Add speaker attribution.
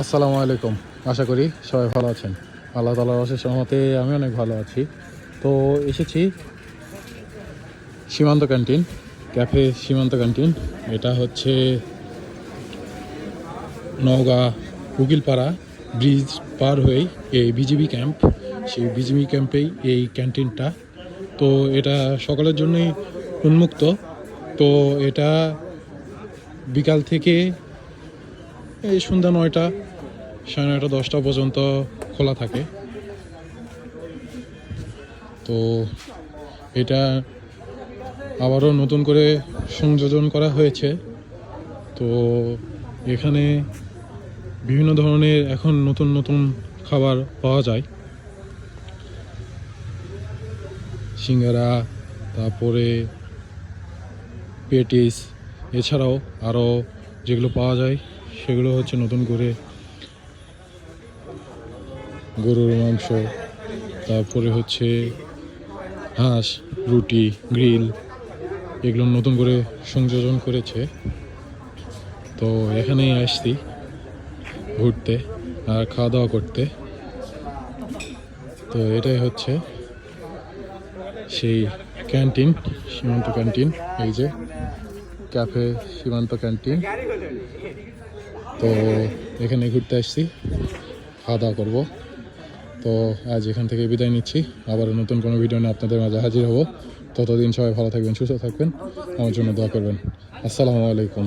Speaker 1: আসসালামু আলাইকুম। আশা করি সবাই ভালো আছেন। আল্লাহ তাআলার অশেষ রহমতে আমি অনেক ভালো আছি। তো এসেছি সীমান্ত ক্যান্টিন, ক্যাফে সীমান্ত ক্যান্টিন। এটা হচ্ছে নওগাঁ উকিলপাড়া ব্রিজ পার হয়েই এই বিজিবি ক্যাম্প, সেই বিজিবি ক্যাম্পেই এই ক্যান্টিনটা। তো এটা সকলের জন্যই উন্মুক্ত। তো এটা বিকাল থেকে এই সন্ধ্যা 9টা, সাড়ে 9টা 10টা পর্যন্ত খোলা থাকে। তো এটা আবারও নতুন করে সংযোজন করা হয়েছে। তো এখানে বিভিন্ন ধরনের এখন নতুন নতুন খাবার পাওয়া যায়, সিঙ্গারা, তারপরে পেটিস, এছাড়াও আরও যেগুলো পাওয়া যায় সেগুলো হচ্ছে নতুন করে গরুর মাংস, তারপরে হচ্ছে হাঁস, রুটি, গ্রিল, এগুলো নতুন করে সংযোজন করেছে। তো এখানেই আসছি ঘুরতে আর খাওয়া দাওয়া করতে। তো এটাই হচ্ছে সেই ক্যান্টিন, সীমান্ত ক্যান্টিন। এই যে ক্যাফে সীমান্ত ক্যান্টিন। তো এখানে ঘুরতে আসছি, খাওয়া দাওয়া করবো। তো আজ এখান থেকে বিদায় নিচ্ছি। আবার নতুন কোনো ভিডিও নিয়ে আপনাদের মাঝে হাজির হব। ততদিন সবাই ভালো থাকবেন, সুস্থ থাকবেন, আমার জন্য দোয়া করবেন। আসসালামু আলাইকুম।